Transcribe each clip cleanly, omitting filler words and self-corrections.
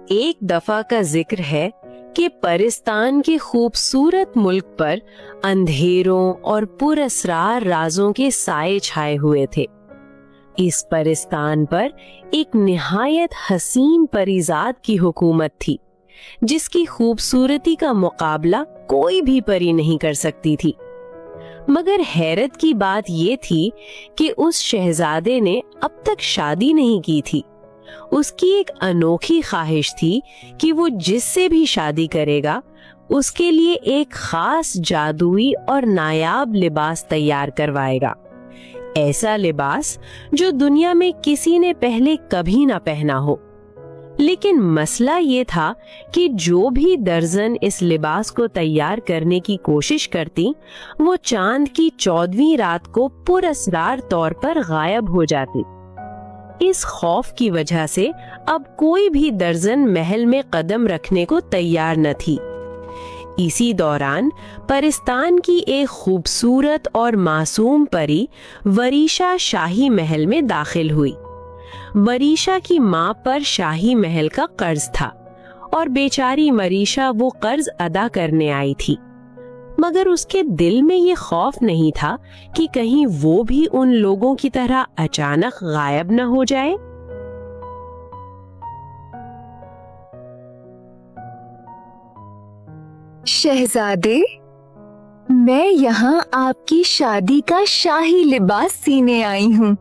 ایک دفعہ کا ذکر ہے کہ پرستان کے خوبصورت ملک پر اندھیروں اور پر اسرار رازوں کے سائے چھائے ہوئے تھے۔ اس پرستان پر ایک نہایت حسین پریزاد کی حکومت تھی، جس کی خوبصورتی کا مقابلہ کوئی بھی پری نہیں کر سکتی تھی۔ مگر حیرت کی بات یہ تھی کہ اس شہزادے نے اب تک شادی نہیں کی تھی۔ اس کی ایک انوکھی خواہش تھی کہ وہ جس سے بھی شادی کرے گا اس کے لیے ایک خاص جادوئی اور نایاب لباس تیار کروائے گا، ایسا لباس جو دنیا میں کسی نے پہلے کبھی نہ پہنا ہو۔ لیکن مسئلہ یہ تھا کہ جو بھی درزن اس لباس کو تیار کرنے کی کوشش کرتی، وہ چاند کی 14ویں رات کو پر اسرار طور پر غائب ہو جاتی۔ اس خوف کی وجہ سے اب کوئی بھی درزن محل میں قدم رکھنے کو تیار نہ تھی۔ اسی دوران پرستان کی ایک خوبصورت اور معصوم پری وریشا شاہی محل میں داخل ہوئی۔ وریشا کی ماں پر شاہی محل کا قرض تھا اور بیچاری وریشا وہ قرض ادا کرنے آئی تھی، مگر اس کے دل میں یہ خوف نہیں تھا کہ کہیں وہ بھی ان لوگوں کی طرح اچانک غائب نہ ہو جائے۔ شہزادے، میں یہاں آپ کی شادی کا شاہی لباس سینے آئی ہوں۔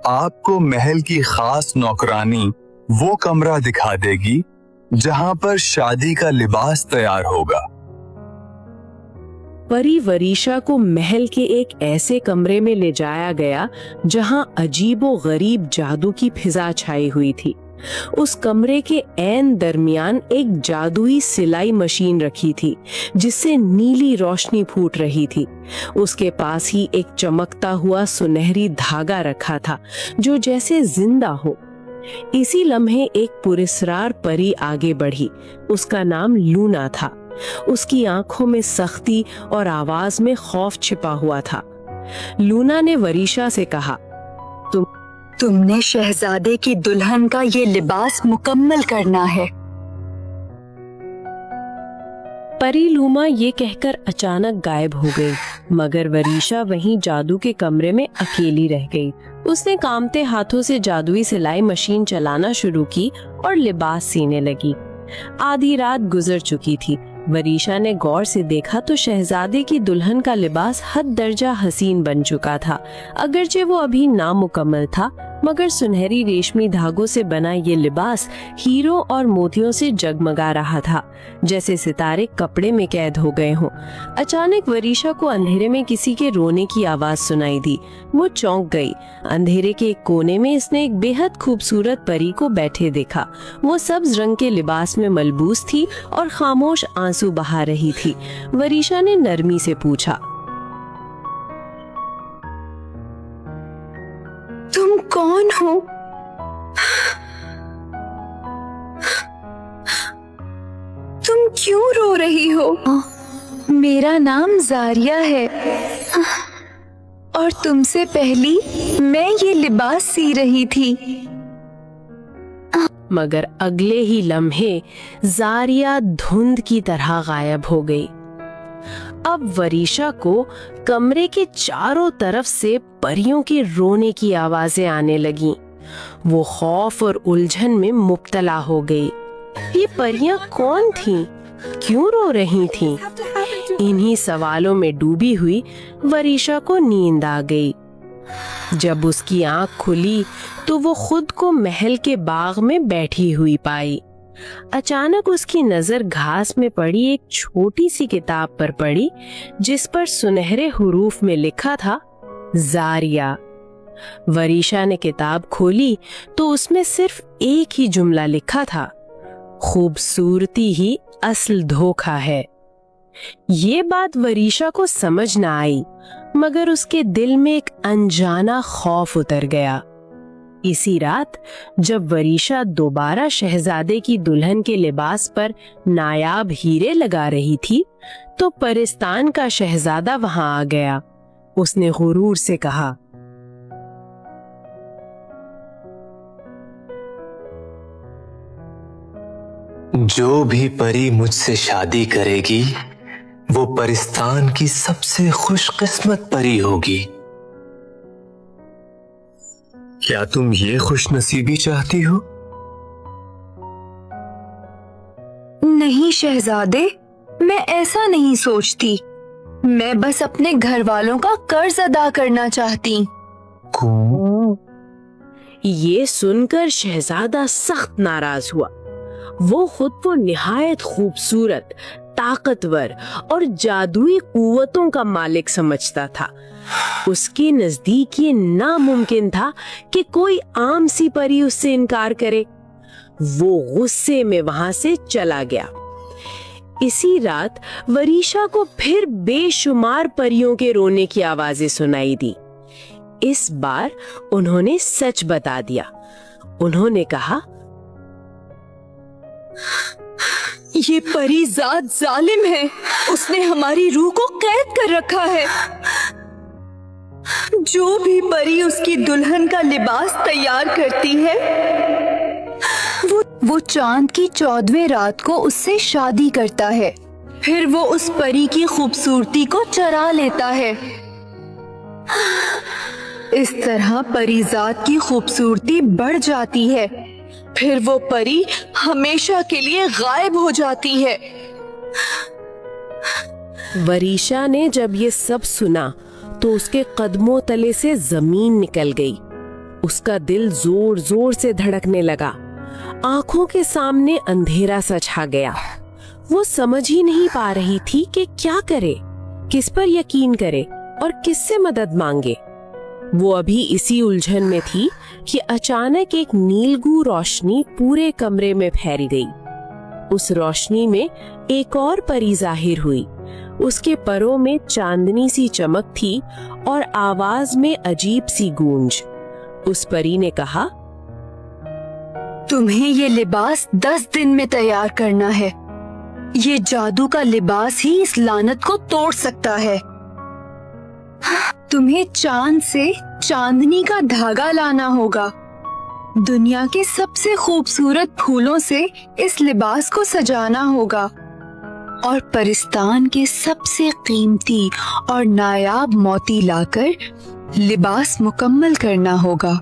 آپ کو محل کی خاص نوکرانی وہ کمرہ دکھا دے گی جہاں پر شادی کا لباس تیار ہوگا۔ پری وریشا کو محل کے ایک ایسے کمرے میں لے جایا گیا جہاں عجیب و غریب جادو کی فضا چھائی ہوئی تھی۔ اس کمرے کے عین درمیان ایک جادوئی سلائی مشین رکھی تھی جس سے نیلی روشنی پھوٹ رہی تھی۔ اس کے پاس ہی ایک چمکتا ہوا سنہری دھاگا رکھا تھا جو جیسے زندہ ہو۔ اسی لمحے ایک پراسرار پری آگے بڑھی۔ اس کا نام لونا تھا۔ اس کی آنکھوں میں سختی اور آواز میں خوف چھپا ہوا تھا۔ لونا نے وریشا سے کہا، تم نے شہزادے کی دلہن کا یہ لباس مکمل کرنا ہے۔ پری لوما یہ کہہ کر اچانک غائب ہو گئی، مگر وریشا وہیں جادو کے کمرے میں اکیلی رہ گئی۔ اس نے کامتے ہاتھوں سے جادوئی سلائی مشین چلانا شروع کی اور لباس سینے لگی۔ آدھی رات گزر چکی تھی۔ وریشا نے غور سے دیکھا تو شہزادے کی دلہن کا لباس حد درجہ حسین بن چکا تھا۔ اگرچہ وہ ابھی نامکمل تھا، مگر سنہری ریشمی دھاگوں سے بنا یہ لباس ہیروں اور موتیوں سے جگمگا رہا تھا، جیسے ستارے کپڑے میں قید ہو گئے ہوں۔ اچانک وریشا کو اندھیرے میں کسی کے رونے کی آواز سنائی دی۔ وہ چونک گئی۔ اندھیرے کے ایک کونے میں اس نے ایک بے حد خوبصورت پری کو بیٹھے دیکھا۔ وہ سبز رنگ کے لباس میں ملبوس تھی اور خاموش آنسو بہا رہی تھی۔ وریشا نے نرمی سے پوچھا، تم کون ہو؟ تم کیوں رو رہی ہو؟ میرا نام زاریہ ہے اور تم سے پہلی میں یہ لباس سی رہی تھی۔ مگر اگلے ہی لمحے زاریہ دھند کی طرح غائب ہو گئی۔ اب وریشا کو کمرے کے چاروں طرف سے پریوں کے رونے کی آوازیں آنے لگیں۔ وہ خوف اور الجھن میں مبتلا ہو گئی۔ یہ پریاں کون تھیں؟ کیوں رو رہی تھیں؟ انہی سوالوں میں ڈوبی ہوئی وریشا کو نیند آ گئی۔ جب اس کی آنکھ کھلی تو وہ خود کو محل کے باغ میں بیٹھی ہوئی پائی۔ اچانک اس کی نظر گھاس میں پڑی ایک چھوٹی سی کتاب پر پڑی جس پر سنہرے حروف میں لکھا تھا، زاریہ۔ وریشا نے کتاب کھولی تو اس میں صرف ایک ہی جملہ لکھا تھا، خوبصورتی ہی اصل دھوکہ ہے۔ یہ بات وریشا کو سمجھ نہ آئی، مگر اس کے دل میں ایک انجانا خوف اتر گیا۔ اسی رات جب وریشا دوبارہ شہزادے کی دلہن کے لباس پر نایاب ہیرے لگا رہی تھی تو پرستان کا شہزادہ وہاں آ گیا۔ اس نے غرور سے کہا، जो भी परी मुझसे शादी करेगी वो परिस्तान की सबसे खुशकिस्मत परी होगी। क्या तुम ये खुशनसीबी चाहती हो? नहीं शहजादे, मैं ऐसा नहीं सोचती। मैं बस अपने घर वालों का कर्ज अदा करना चाहती। ये सुनकर शहजादा सख्त नाराज हुआ। वो खुद को निहायत खूबसूरत, ताकतवर और जादुई कुव्वतों का मालिक समझता था। उसके नजदीक ये नामुमकिन था कि कोई आम सी परी उससे इनकार करे। वो गुस्से में वहां से चला गया। इसी रात वरीशा को फिर बेशुमार परियों के रोने की आवाजें सुनाई दी। इस बार उन्होंने सच बता दिया। उन्होंने कहा, ये परी जात जालिम है। उसने हमारी रूह को कैद कर रखा है। जो भी परी उसकी दुल्हन का लिबास तैयार करती है, वो चांद की 14वें रात को उससे शादी करता है। फिर वो उस परी की खूबसूरती को चरा लेता है। इस तरह परिजात की खूबसूरती बढ़ जाती है। फिर वो परी हमेशा के लिए गायब हो जाती है। वरीशा ने जब ये सब सुना तो उसके कदमों तले से जमीन निकल गई। उसका दिल जोर जोर से धड़कने लगा। आंखों के सामने अंधेरा सा छा गया। वो समझ ही नहीं पा रही थी कि क्या करे, किस पर यकीन करे और किससे मदद मांगे। वो अभी इसी उलझन में थी कि अचानक एक नीलगू रोशनी पूरे कमरे में फैल गई। उस रोशनी में एक और परी जाहिर हुई। उसके परों में चांदनी सी चमक थी और आवाज में अजीब सी गूंज। उस परी ने कहा, तुम्हें ये लिबास 10 दिन में तैयार करना है। ये जादू का लिबास ही इस लानत को तोड़ सकता है। तुम्हें चांद से चांदनी का धागा लाना होगा। दुनिया के सबसे खूबसूरत फूलों से इस लिबास को सजाना होगा और परिस्तान के सबसे कीमती और नायाब मोती लाकर लिबास मुकम्मल करना होगा।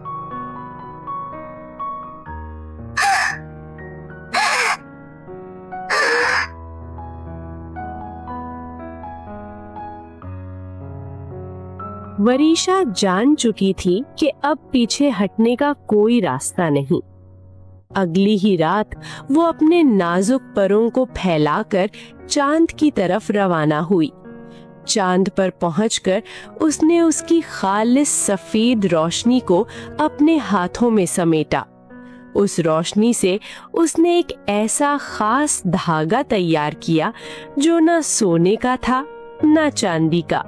वरीशा जान चुकी थी कि अब पीछे हटने का कोई रास्ता नहीं। अगली ही रात वो अपने नाजुक परों को फैलाकर चांद की तरफ रवाना हुई। चांद पर पहुंचकर उसने उसकी खालिस सफेद रोशनी को अपने हाथों में समेटा। उस रोशनी से उसने एक ऐसा खास धागा तैयार किया जो ना सोने का था ना चांदी का,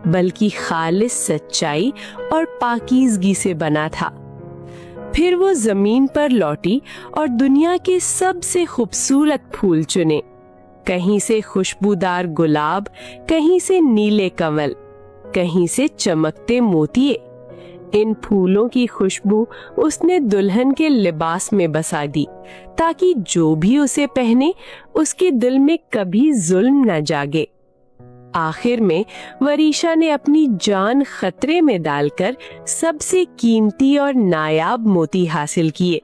बल्कि खालिस सच्चाई और पाकीज़गी से बना था। फिर वो जमीन पर लौटी और दुनिया के सबसे खूबसूरत फूल चुने। कहीं से खुशबूदार गुलाब, कहीं से नीले कमल, कहीं से चमकते मोतिये। इन फूलों की खुशबू उसने दुल्हन के लिबास में बसा दी ताकि जो भी उसे पहने उसके दिल में कभी जुल्म न जागे। आखिर में वरीशा ने अपनी जान खतरे में डालकर सबसे कीमती और नायाब मोती हासिल किए।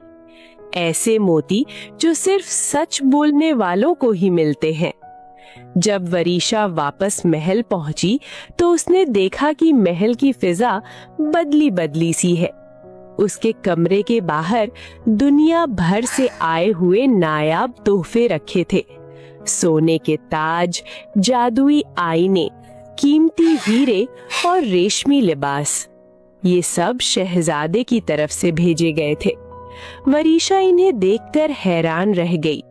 ऐसे मोती जो सिर्फ सच बोलने वालों को ही मिलते हैं। जब वरीशा वापस महल पहुंची तो उसने देखा कि महल की फिजा बदली बदली सी है। उसके कमरे के बाहर दुनिया भर से आए हुए नायाब तोहफे रखे थे। सोने के ताज, जादुई आईने, कीमती हीरे और रेशमी लिबास, ये सब शहजादे की तरफ से भेजे गए थे। वरीशा इन्हें देखकर हैरान रह गई।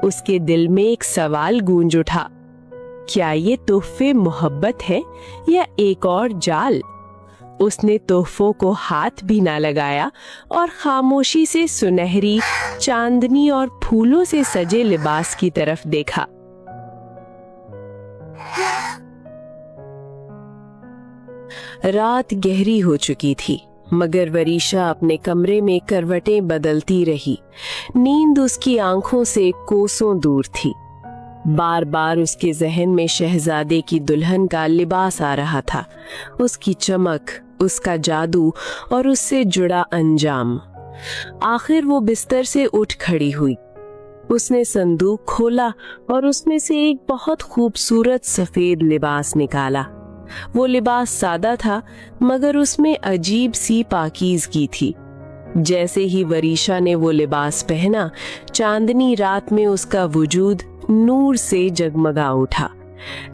उसके दिल में एक सवाल गूंज उठा, क्या ये तोहफे मोहब्बत है या एक और जाल? उसने तोहफों को हाथ भी ना लगाया और खामोशी से सुनहरी, चांदनी और फूलों से सजे लिबास की तरफ देखा। रात गहरी हो चुकी थी मगर वरीशा अपने कमरे में करवटें बदलती रही। नींद उसकी आंखों से कोसों दूर थी। बार बार उसके जहन में शहजादे की दुल्हन का लिबास आ रहा था, उसकी चमक, उसका जादू और उससे जुड़ा अंजाम। आखिर वो बिस्तर से उठ खड़ी हुई। उसने संदूक खोला और उसमें से एक बहुत खूबसूरत सफेद लिबास निकाला। वो लिबास सादा था, मगर उसमें अजीब सी पाकीज़गी थी। जैसे ही वरीशा ने वो लिबास पहना, चांदनी रात में उसका वजूद नूर से जगमगा उठा।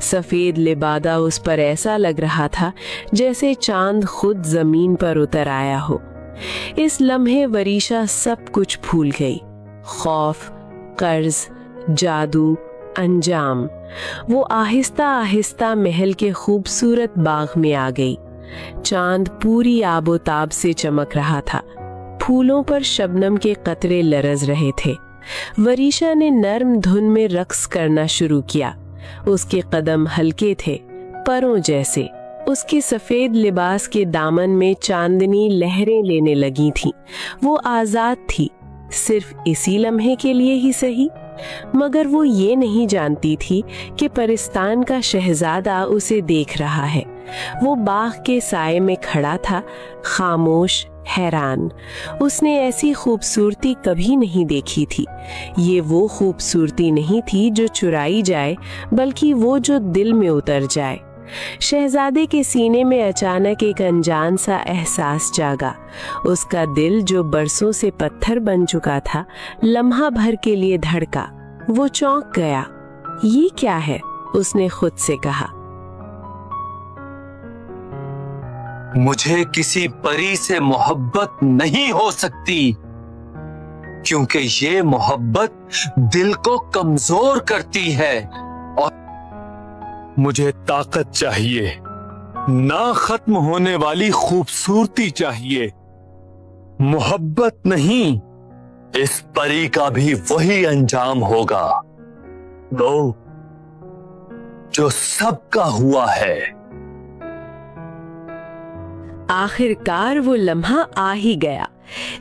सफेद लिबादा उस पर ऐसा लग रहा था जैसे चांद खुद जमीन पर उतर आया हो। इस लम्हे वरीशा सब कुछ भूल गई, खौफ, कर्ज, जादू, अंजाम। वो आहिस्ता आहिस्ता महल के खूबसूरत बाग में आ गई। चांद पूरी आबोताब से चमक रहा था। फूलों पर शबनम के कतरे लरज रहे थे। वरीशा ने नर्म धुन में रक्स करना शुरू किया। उसके कदम हल्के थे, परों जैसे। उसके सफेद लिबास के दामन में चांदनी लहरें लेने लगी थीं। वो आजाद थी, सिर्फ इसी लम्हे के लिए ही सही। मगर वो ये नहीं जानती थी कि परिस्तान का शहजादा उसे देख रहा है। वो बाग के साए में खड़ा था, खामोश, हैरान। उसने ऐसी खूबसूरती कभी नहीं देखी थी। ये वो खूबसूरती नहीं थी जो चुराई जाए, बल्कि वो जो दिल में उतर जाए। शहजादे के सीने में अचानक एक अनजान सा एहसास जागा। उसका दिल जो बरसों से पत्थर बन चुका था, लम्हा भर के लिए धड़का। वो चौंक गया। ये क्या है? उसने खुद से कहा। मुझे किसी परी से मोहब्बत नहीं हो सकती, क्योंकि ये मोहब्बत दिल को कमजोर करती है। और मुझे ताकत चाहिए, ना खत्म होने वाली खूबसूरती चाहिए, मोहब्बत नहीं। इस परी का भी वही अंजाम होगा जो सबका हुआ है। आखिरकार वो लम्हा आ ही गया।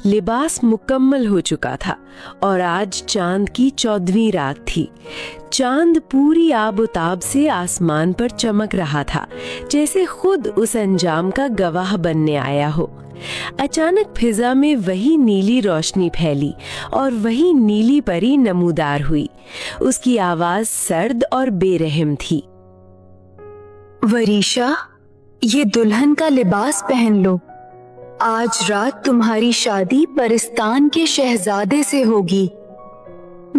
लिबास मुकम्मल हो चुका था और आज चांद की 14वीं रात थी। चांद पूरी आबोताब से आसमान पर चमक रहा था, जैसे खुद उस अंजाम का गवाह बनने आया हो। अचानक फिजा में वही नीली रोशनी फैली और वही नीली परी नमूदार हुई। उसकी आवाज सर्द और बेरहम थी। वरीशा, ये दुल्हन का लिबास पहन लो। आज रात तुम्हारी शादी परिस्तान के शहजादे से होगी।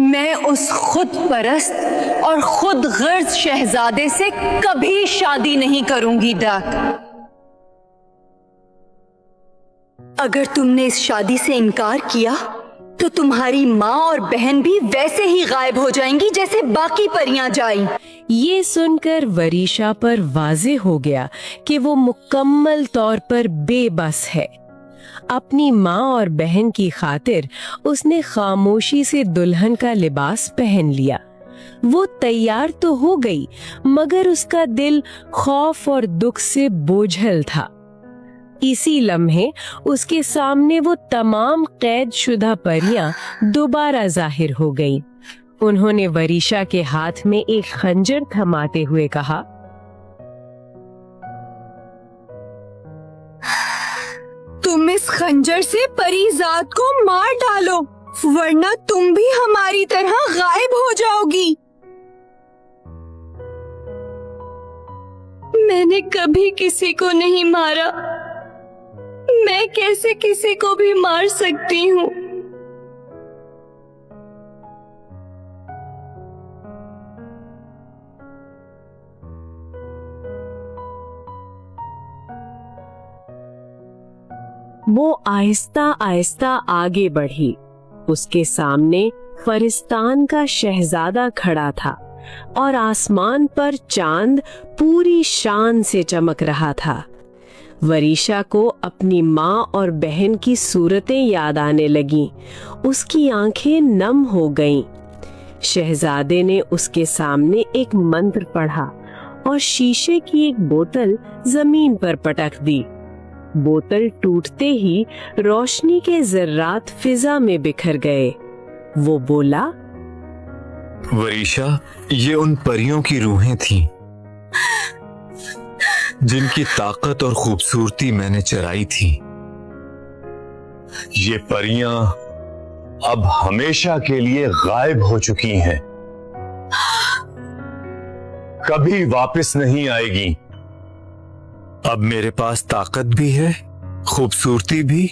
मैं उस खुद परस्त और खुद गर्ज शहजादे से कभी शादी नहीं करूंगी डाक। अगर तुमने इस शादी से इनकार किया तो तुम्हारी माँ और बहन भी वैसे ही गायब हो जाएंगी जैसे बाकी परियां जाईं। ये सुनकर वरीशा पर वाज़ेह हो गया कि वो मुकम्मल तौर पर बेबस है। अपनी माँ और बहन की खातिर उसने खामोशी से दुल्हन का लिबास पहन लिया। वो तैयार तो हो गई, मगर उसका दिल खौफ और दुख से बोझल था। इसी लम्हे उसके सामने वो तमाम कैद शुदा परियां दोबारा जाहिर हो गईं। उन्होंने वरीशा के हाथ में एक खंजर थमाते हुए कहा, तुम इस खंजर से परीजाद को मार डालो, वरना तुम भी हमारी तरह गायब हो जाओगी। मैंने कभी किसी को नहीं मारा, मैं कैसे किसी को भी मार सकती हूँ? वो आहिस्ता आहिस्ता आगे बढ़ी। उसके सामने फरिस्तान का शहजादा खड़ा था और आसमान पर चांद पूरी शान से चमक रहा था। वरीशा को अपनी माँ और बहन की सूरतें याद आने लगीं। उसकी आंखें नम हो गईं। शहजादे ने उसके सामने एक मंत्र पढ़ा और शीशे की एक बोतल जमीन पर पटक दी। बोतल टूटते ही रोशनी के जर्रात फिजा में बिखर गए। वो बोला, वरीशा, ये उन परियों की रूहें थीं जिनकी ताकत और खूबसूरती मैंने चराई थी। ये परियां अब हमेशा के लिए गायब हो चुकी हैं, कभी वापस नहीं आएगी। अब मेरे पास ताकत भी है, खूबसूरती भी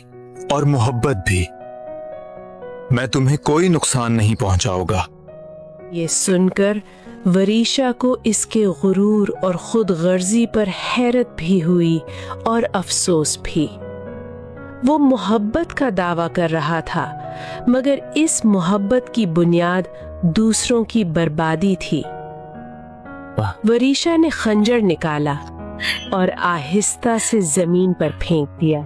और मोहब्बत भी। मैं तुम्हें कोई नुकसान नहीं पहुंचाऊंगा। ये सुनकर वरीशा को इसके गुरूर और खुद गर्जी पर हैरत भी हुई और अफसोस भी। वो मोहब्बत का दावा कर रहा था, मगर इस मोहब्बत की बुनियाद दूसरों की बर्बादी थी। वरीशा ने खंजर निकाला और आहिस्ता से जमीन पर फेंक दिया।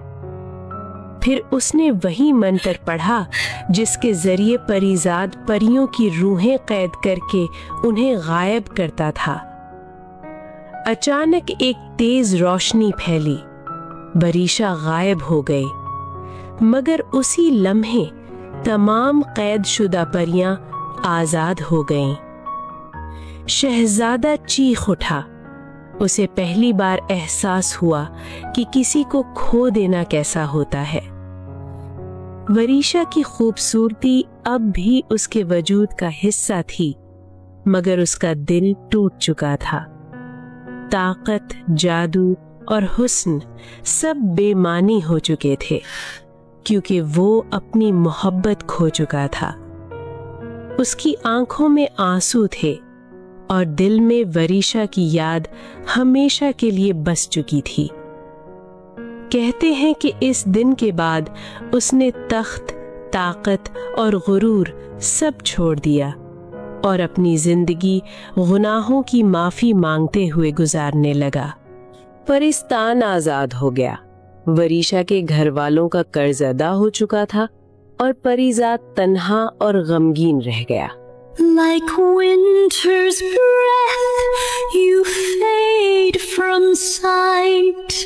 फिर उसने वही मंत्र पढ़ा जिसके जरिए परीजाद परियों की रूहें कैद करके उन्हें गायब करता था। अचानक एक तेज रोशनी फैली, वरीशा गायब हो गई, मगर उसी लम्हे तमाम कैद शुदा परियां आजाद हो गईं। शहजादा चीख उठा। उसे पहली बार एहसास हुआ कि किसी को खो देना कैसा होता है। वरीशा की खूबसूरती अब भी उसके वजूद का हिस्सा थी, मगर उसका दिल टूट चुका था। ताकत, जादू और हुस्न सब बेमानी हो चुके थे, क्योंकि वो अपनी मोहब्बत खो चुका था। उसकी आंखों में आंसू थे और दिल में वरीशा की याद हमेशा के लिए बस चुकी थी। कहते हैं कि इस दिन के बाद उसने तख्त, ताकत और गुरूर सब छोड़ दिया और अपनी जिंदगी गुनाहों की माफी मांगते हुए गुजारने लगा। परिस्तान आजाद हो गया। वरीशा के घर वालों का कर्ज अदा हो चुका था और परीजाद तन्हा और गमगीन रह गया। Like winter's breath, you fade from sight.